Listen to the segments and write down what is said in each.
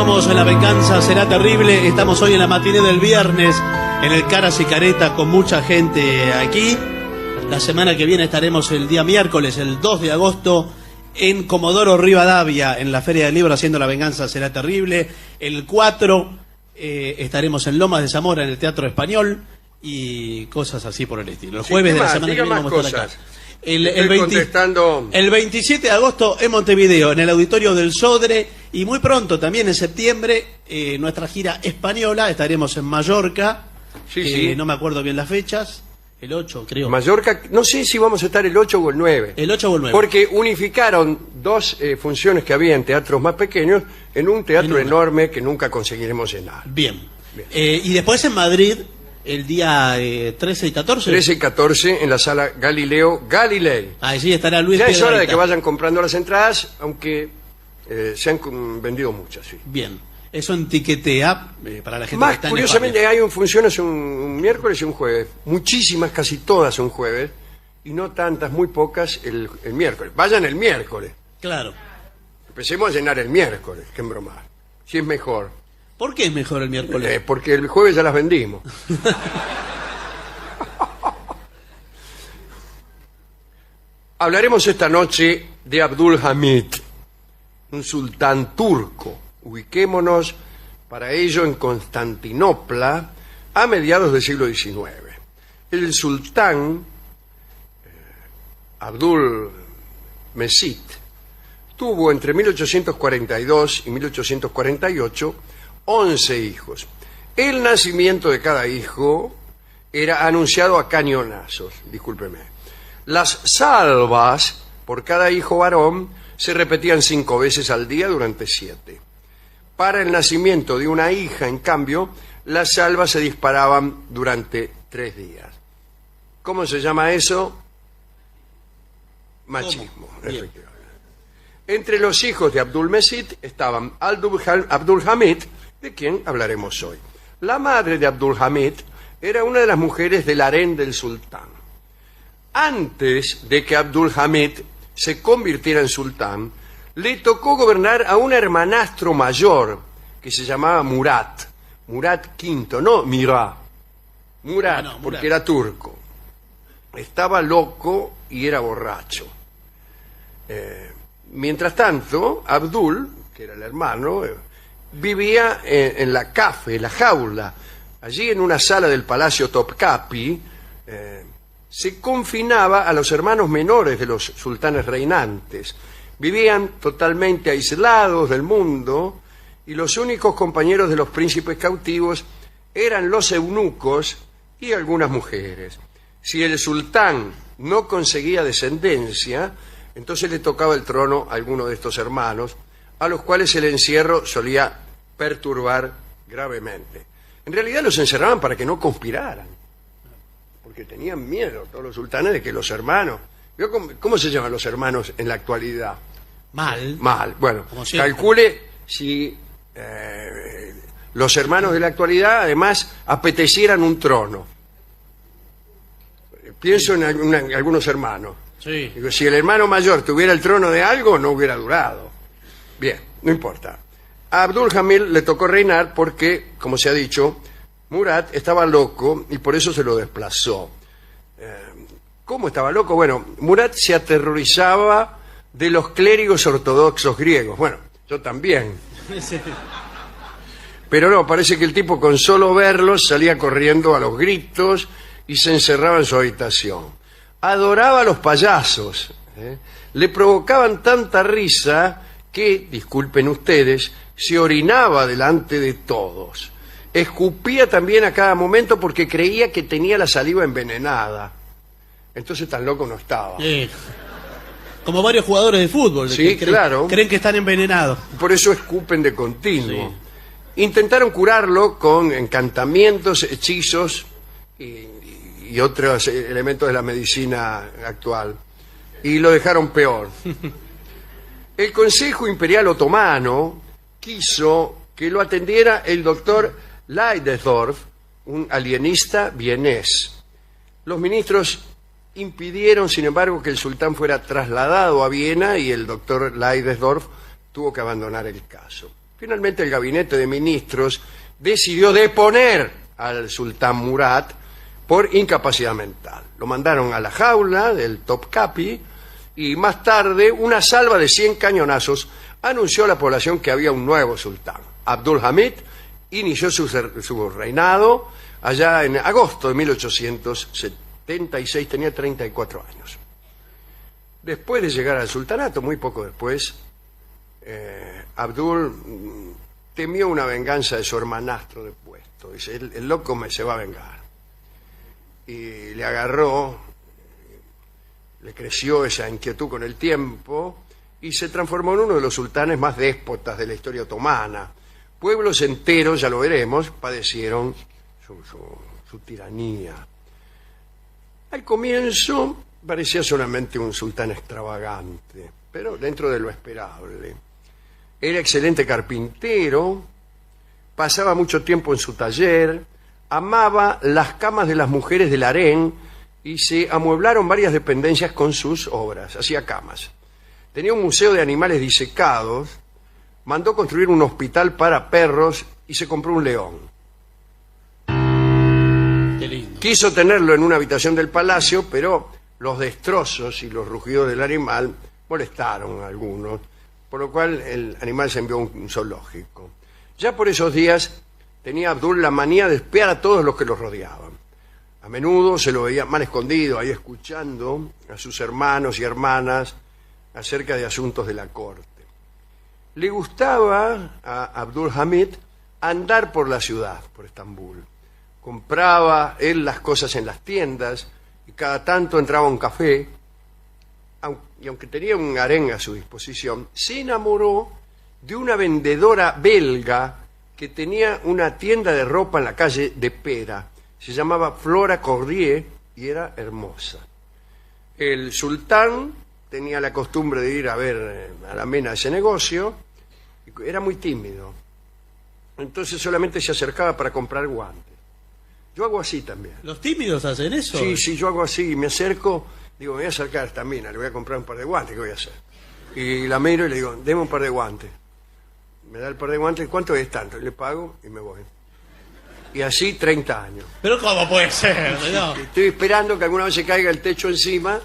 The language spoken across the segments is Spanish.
Continuamos en La Venganza Será Terrible. Estamos hoy en la matiné del viernes en el Caras y Caretas con mucha gente aquí. La semana que viene estaremos el día miércoles, el 2 de agosto, en Comodoro Rivadavia, en la Feria del Libro, haciendo La Venganza Será Terrible. El 4 estaremos en Lomas de Zamora, en el Teatro Español, y cosas así por el estilo. El jueves de la semana que viene vamos a estar acá. El 27 de agosto en Montevideo, en el auditorio del Sodre, y muy pronto, también en septiembre, nuestra gira española. Estaremos en Mallorca, sí. No me acuerdo bien las fechas, el 8 creo. Mallorca, no sé si vamos a estar el 8 o el 9. El 8 o el 9. Porque unificaron dos funciones que había en teatros más pequeños en un teatro enorme que nunca conseguiremos llenar. Bien. Y después en Madrid, el día 13 y 14. 13 y 14 en la sala Galileo Galilei. Allí estará Luis Ya es Piedrahita. hora de que vayan comprando las entradas, aunque se han vendido muchas, sí. Bien. Eso en Tiquetea, para la gente Más que está en curiosamente España. hay funciones un miércoles y un jueves. Muchísimas, casi todas un jueves. Y no tantas, muy pocas el miércoles. Vayan el miércoles. Claro. Empecemos a llenar el miércoles, que en broma. Si es mejor. ¿Por qué es mejor el miércoles? Porque el jueves ya las vendimos. Hablaremos esta noche de Abdul Hamid, un sultán turco. Ubiquémonos para ello en Constantinopla a mediados del siglo XIX. El sultán Abdul Mesid tuvo entre 1842 y 1848 11 hijos. El nacimiento de cada hijo era anunciado a cañonazos, discúlpeme. Las salvas por cada hijo varón se repetían 5 veces al día durante 7. Para el nacimiento de una hija, en cambio, las salvas se disparaban durante 3 días. ¿Cómo se llama eso? Machismo, efectivamente. Entre los hijos de Abdul Mesid estaban Abdul Hamid, de quien hablaremos hoy. La madre de Abdul Hamid era una de las mujeres del harén del sultán. Antes de que Abdul Hamid se convirtiera en sultán, le tocó gobernar a un hermanastro mayor que se llamaba Murat. Murat V, no Mirá. Murat, Murat, porque era turco. Estaba loco y era borracho. Mientras tanto, Abdul, que era el hermano, vivía en la cafe, la jaula. Allí en una sala del Palacio Topkapi se confinaba a los hermanos menores de los sultanes reinantes. Vivían totalmente aislados del mundo y los únicos compañeros de los príncipes cautivos eran los eunucos y algunas mujeres. Si el sultán no conseguía descendencia, entonces le tocaba el trono a alguno de estos hermanos, a los cuales el encierro solía perturbar gravemente. En realidad los encerraban para que no conspiraran, porque tenían miedo todos los sultanes de que los hermanos... ¿Cómo se llaman los hermanos en la actualidad? Mal. Mal. Bueno, siempre. calcule si los hermanos de la actualidad además apetecieran un trono. Pienso en algunos hermanos. Sí. Digo, si el hermano mayor tuviera el trono de algo, no hubiera durado. Bien, no importa. A Abdul Hamid le tocó reinar porque, como se ha dicho, Murat estaba loco y por eso se lo desplazó. ¿Cómo estaba loco? Bueno, Murat se aterrorizaba de los clérigos ortodoxos griegos. Bueno, yo también. Pero no, parece que el tipo con solo verlos salía corriendo a los gritos y se encerraba en su habitación. Adoraba a los payasos. Le provocaban tanta risa que, disculpen ustedes, se orinaba delante de todos. Escupía también a cada momento porque creía que tenía la saliva envenenada. Entonces tan loco no estaba. Como varios jugadores de fútbol. Sí, claro. Creen que están envenenados. Por eso escupen de continuo. Sí. Intentaron curarlo con encantamientos, hechizos y otros elementos de la medicina actual. Y lo dejaron peor. El Consejo Imperial Otomano quiso que lo atendiera el doctor Leidesdorf, un alienista vienés. Los ministros impidieron, sin embargo, que el sultán fuera trasladado a Viena y el doctor Leidesdorf tuvo que abandonar el caso. Finalmente el gabinete de ministros decidió deponer al sultán Murad por incapacidad mental. Lo mandaron a la jaula del Topkapi y más tarde una salva de 100 cañonazos anunció a la población que había un nuevo sultán. Abdul Hamid inició su reinado allá en agosto de 1876, tenía 34 años. Después de llegar al sultanato, muy poco después, Abdul temió una venganza de su hermanastro de puesto. Dice, el loco se va a vengar. Y le agarró, le creció esa inquietud con el tiempo y se transformó en uno de los sultanes más déspotas de la historia otomana. Pueblos enteros, ya lo veremos, padecieron su tiranía. Al comienzo parecía solamente un sultán extravagante, pero dentro de lo esperable. Era excelente carpintero, pasaba mucho tiempo en su taller, amaba las camas de las mujeres del harén y se amueblaron varias dependencias con sus obras, hacía camas. Tenía un museo de animales disecados, mandó construir un hospital para perros y se compró un león. Qué lindo. Quiso tenerlo en una habitación del palacio, pero los destrozos y los rugidos del animal molestaron a algunos, por lo cual el animal se envió a un zoológico. Ya por esos días tenía Abdul la manía de espiar a todos los que lo rodeaban. A menudo se lo veía mal escondido, ahí escuchando a sus hermanos y hermanas acerca de asuntos de la corte. Le gustaba a Abdul Hamid andar por la ciudad, por Estambul. Compraba él las cosas en las tiendas y cada tanto entraba a un café, y aunque tenía un harén a su disposición, se enamoró de una vendedora belga que tenía una tienda de ropa en la calle de Pera. Se llamaba Flora Cordier y era hermosa. El sultán tenía la costumbre de ir a ver a la mena ese negocio, y era muy tímido. Entonces solamente se acercaba para comprar guantes. Yo hago así también. ¿Los tímidos hacen eso? Sí, yo hago así, me acerco, digo, me voy a acercar a esta mina, le voy a comprar un par de guantes, ¿qué voy a hacer? Y la miro y le digo, deme un par de guantes. Me da el par de guantes, ¿cuánto es tanto? Y le pago y me voy. Y así 30 años. ¿Pero cómo puede ser? No. Estoy esperando que alguna vez se caiga el techo encima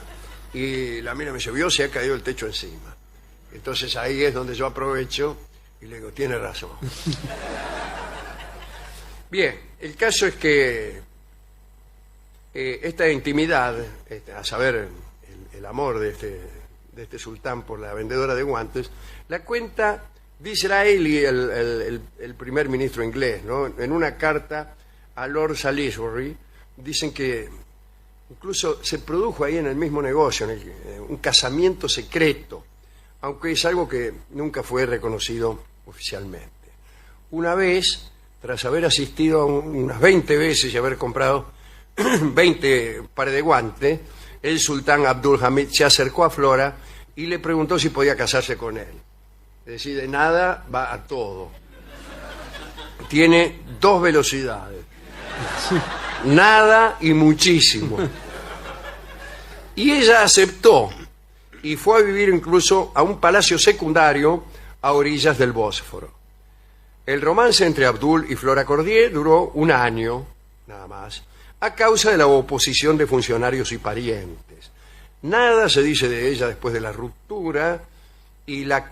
y la mina me dice, vio, se ha caído el techo encima. Entonces ahí es donde yo aprovecho y le digo, tiene razón. Bien, el caso es que esta intimidad, a saber, el amor de este sultán por la vendedora de guantes, la cuenta Disraeli, el primer ministro inglés, ¿no? En una carta a Lord Salisbury, dicen que incluso se produjo ahí en el mismo negocio, un casamiento secreto, aunque es algo que nunca fue reconocido oficialmente. Una vez, tras haber asistido unas 20 veces y haber comprado 20 pares de guantes, el sultán Abdul Hamid se acercó a Flora y le preguntó si podía casarse con él. Es decir, de nada va a todo. Tiene 2 velocidades. Nada y muchísimo. Y ella aceptó y fue a vivir incluso a un palacio secundario a orillas del Bósforo. El romance entre Abdul y Flora Cordier duró 1 año, nada más, a causa de la oposición de funcionarios y parientes. Nada se dice de ella después de la ruptura y la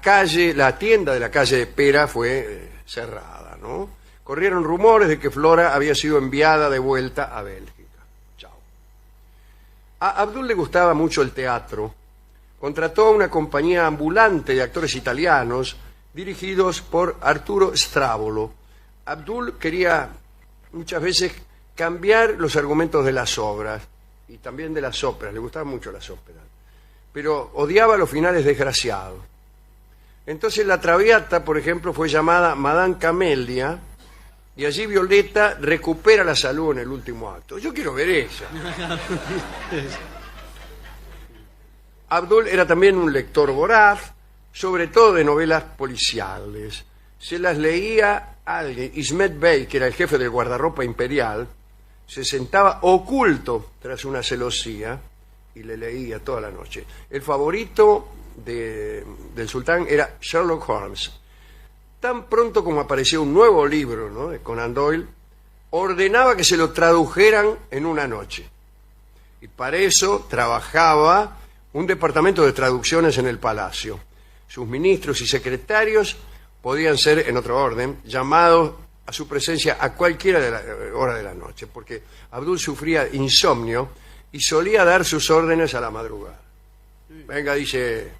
tienda de la calle de Pera fue cerrada, ¿no? Corrieron rumores de que Flora había sido enviada de vuelta a Bélgica. Chao. A Abdul le gustaba mucho el teatro. Contrató a una compañía ambulante de actores italianos dirigidos por Arturo Stravolo. Abdul quería muchas veces cambiar los argumentos de las obras y también de las óperas. Le gustaban mucho las óperas, pero odiaba los finales desgraciados. Entonces la Traviata, por ejemplo, fue llamada Madame Camelia y allí Violeta recupera la salud en el último acto. Yo quiero ver ella. Abdul era también un lector voraz, sobre todo de novelas policiales. Se las leía a alguien. Ismet Bey, que era el jefe del guardarropa imperial, se sentaba oculto tras una celosía y le leía toda la noche. El favorito del sultán era Sherlock Holmes. tan pronto como apareció un nuevo libro, ¿no?, de Conan Doyle, ordenaba que se lo tradujeran en una noche. Y para eso trabajaba un departamento de traducciones en el palacio. Sus ministros y secretarios podían ser, en otro orden, llamados a su presencia a cualquiera hora de la noche, porque Abdul sufría insomnio y solía dar sus órdenes a la madrugada. Venga, dice,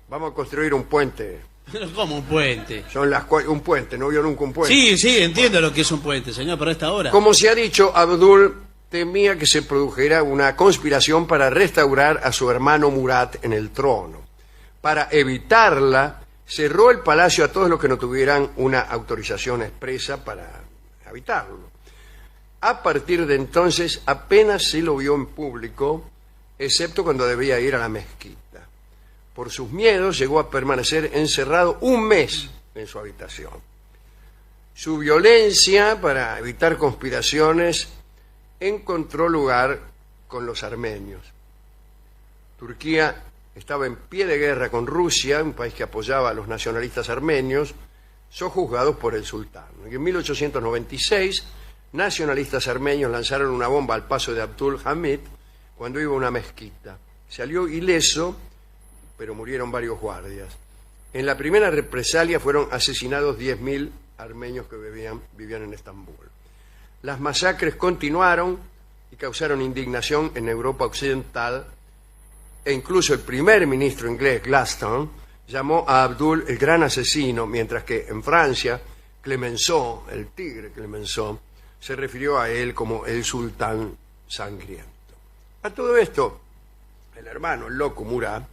vamos a construir un puente. ¿Cómo un puente? Son un puente, ¿no vio nunca un puente? Sí, sí, entiendo lo que es un puente, señor, pero a esta hora. Como se ha dicho, Abdul temía que se produjera una conspiración para restaurar a su hermano Murat en el trono. Para evitarla, cerró el palacio a todos los que no tuvieran una autorización expresa para habitarlo. A partir de entonces, apenas se lo vio en público, excepto cuando debía ir a la mezquita. Por sus miedos, llegó a permanecer encerrado un mes en su habitación. Su violencia, para evitar conspiraciones, encontró lugar con los armenios. Turquía estaba en pie de guerra con Rusia, un país que apoyaba a los nacionalistas armenios, sojuzgados por el sultán. En 1896, nacionalistas armenios lanzaron una bomba al paso de Abdul Hamid cuando iba a una mezquita. Salió ileso, pero murieron varios guardias. En la primera represalia fueron asesinados 10.000 armenios que vivían en Estambul. Las masacres continuaron y causaron indignación en Europa Occidental, e incluso el primer ministro inglés, Gladstone, llamó a Abdul el gran asesino, mientras que en Francia, Clemenceau, el tigre Clemenceau, se refirió a él como el sultán sangriento. A todo esto, el hermano, el loco Murat,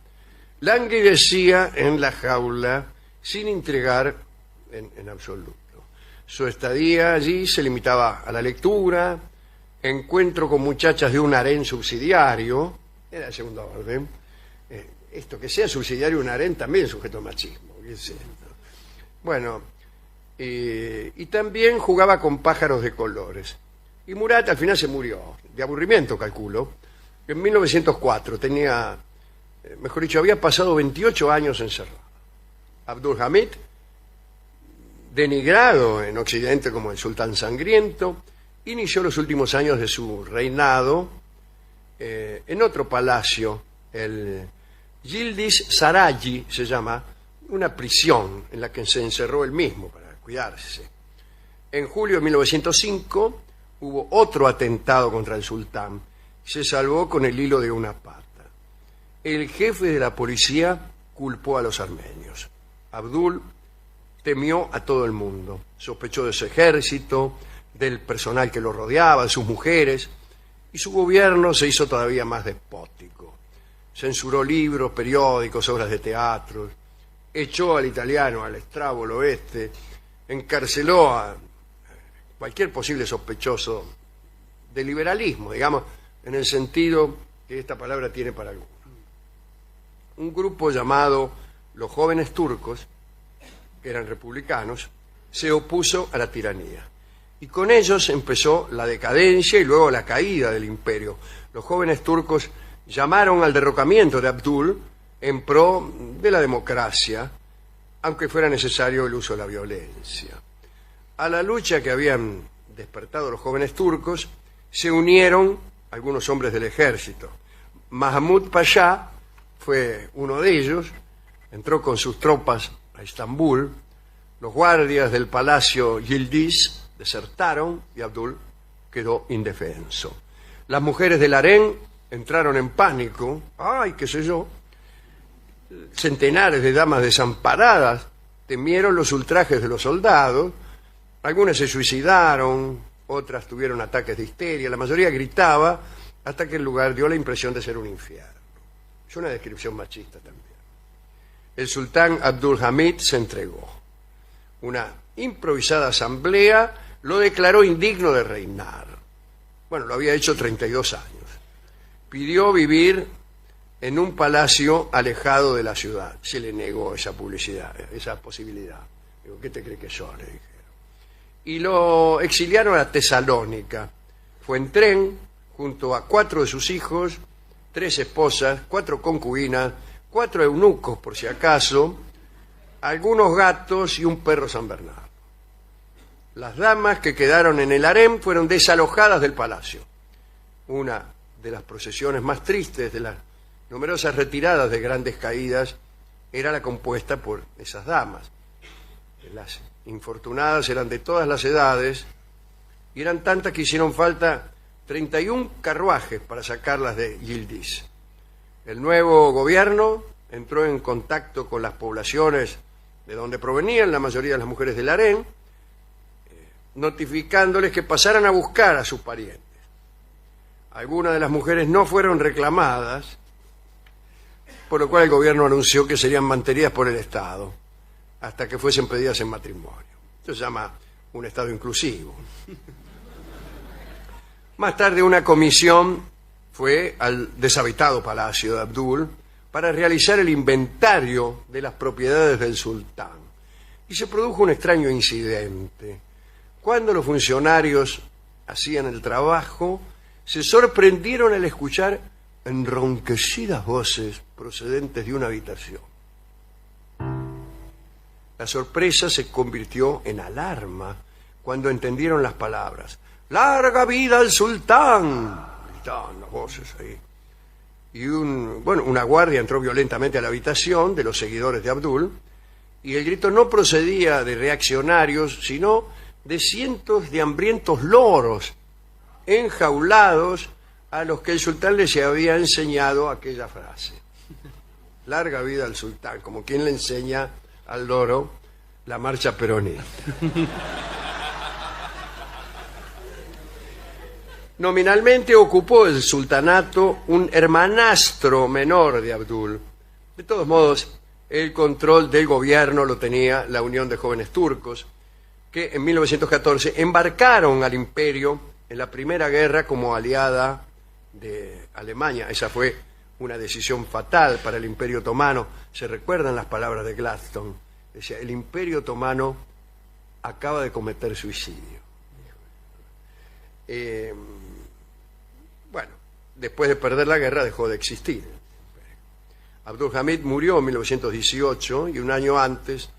languidecía en la jaula sin intrigar en absoluto. Su estadía allí se limitaba a la lectura, encuentro con muchachas de un harén subsidiario, era de segundo orden. Esto que sea subsidiario un harén también es sujeto a machismo. ¿Qué es esto? Bueno, y también jugaba con pájaros de colores. Y Murat al final se murió, de aburrimiento calculo. En 1904 tenía, mejor dicho, había pasado 28 años encerrado. Abdul Hamid, denigrado en Occidente como el sultán sangriento, inició los últimos años de su reinado en otro palacio, el Yildiz Sarayi se llama, una prisión en la que se encerró él mismo para cuidarse. En julio de 1905 hubo otro atentado contra el sultán. Se salvó con el hilo de una pata. El jefe de la policía culpó a los armenios. Abdul temió a todo el mundo. Sospechó de su ejército, del personal que lo rodeaba, de sus mujeres, y su gobierno se hizo todavía más despótico. Censuró libros, periódicos, obras de teatro, echó al italiano, al estrábolo encarceló a cualquier posible sospechoso de liberalismo, digamos, en el sentido que esta palabra tiene para algunos. Un grupo llamado los Jóvenes Turcos, que eran republicanos, se opuso a la tiranía. Y con ellos empezó la decadencia y luego la caída del imperio. Los Jóvenes Turcos llamaron al derrocamiento de Abdul en pro de la democracia, aunque fuera necesario el uso de la violencia. A la lucha que habían despertado los Jóvenes Turcos se unieron algunos hombres del ejército. Mahmud Pasha fue uno de ellos, entró con sus tropas a Estambul. Los guardias del palacio Yildiz desertaron y Abdul quedó indefenso. Las mujeres del harén entraron en pánico. ¡Ay, qué sé yo! Centenares de damas desamparadas temieron los ultrajes de los soldados. Algunas se suicidaron, otras tuvieron ataques de histeria. La mayoría gritaba hasta que el lugar dio la impresión de ser un infierno. Es una descripción machista también. El sultán Abdul Hamid se entregó. Una improvisada asamblea lo declaró indigno de reinar. Bueno, lo había hecho 32 años. Pidió vivir en un palacio alejado de la ciudad. Se le negó esa posibilidad. Digo, ¿qué te cree que yo? Le dijeron. Y lo exiliaron a Tesalónica. Fue en tren junto a 4 de sus hijos, 3 esposas, 4 concubinas, 4 eunucos por si acaso, algunos gatos y un perro San Bernardo. Las damas que quedaron en el harem fueron desalojadas del palacio. Una de las procesiones más tristes de las numerosas retiradas de grandes caídas era la compuesta por esas damas. Las infortunadas eran de todas las edades y eran tantas que hicieron falta 31 carruajes para sacarlas de Yildiz. El nuevo gobierno entró en contacto con las poblaciones de donde provenían la mayoría de las mujeres del harén, notificándoles que pasaran a buscar a sus parientes. Algunas de las mujeres no fueron reclamadas, por lo cual el gobierno anunció que serían mantenidas por el Estado hasta que fuesen pedidas en matrimonio. Esto se llama un Estado inclusivo. Más tarde una comisión fue al deshabitado palacio de Abdul para realizar el inventario de las propiedades del sultán. Y se produjo un extraño incidente. Cuando los funcionarios hacían el trabajo, se sorprendieron al escuchar enronquecidas voces procedentes de una habitación. La sorpresa se convirtió en alarma cuando entendieron las palabras: ¡Larga vida al sultán! Gritaban las voces ahí. Y una guardia entró violentamente a la habitación de los seguidores de Abdul, y el grito no procedía de reaccionarios, sino de cientos de hambrientos loros enjaulados a los que el sultán les había enseñado aquella frase. Larga vida al sultán, como quien le enseña al loro la marcha peronista. Nominalmente ocupó el sultanato un hermanastro menor de Abdul. De todos modos, el control del gobierno lo tenía la Unión de Jóvenes Turcos, que en 1914 embarcaron al imperio en la Primera Guerra como aliada de Alemania. Esa fue una decisión fatal para el Imperio Otomano. ¿Se recuerdan las palabras de Gladstone? Decía: el Imperio Otomano acaba de cometer suicidio. Bueno, después de perder la guerra dejó de existir. Abdul Hamid murió en 1918 y un año antes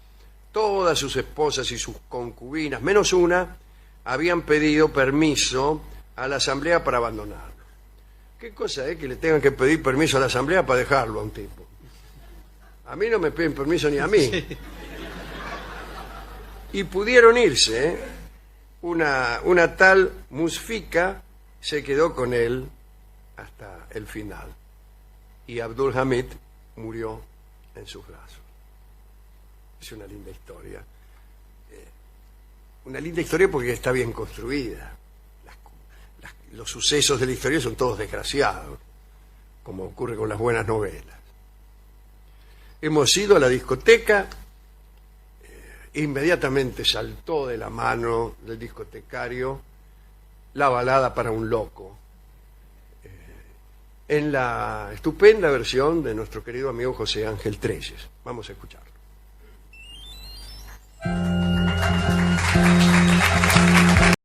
todas sus esposas y sus concubinas, menos una, habían pedido permiso a la asamblea para abandonarlo. ¿Qué cosa es que le tengan que pedir permiso a la asamblea para dejarlo a un tipo? A mí no me piden permiso ni a mí. Sí. Y pudieron irse, ¿eh? Una tal Musfika se quedó con él hasta el final. Y Abdul Hamid murió en sus brazos. Es una linda historia. Una linda historia porque está bien construida. Los sucesos de la historia son todos desgraciados, como ocurre con las buenas novelas. Hemos ido a la discoteca, inmediatamente saltó de la mano del discotecario la balada para un loco, en la estupenda versión de nuestro querido amigo José Ángel Trelles. Vamos a escucharlo.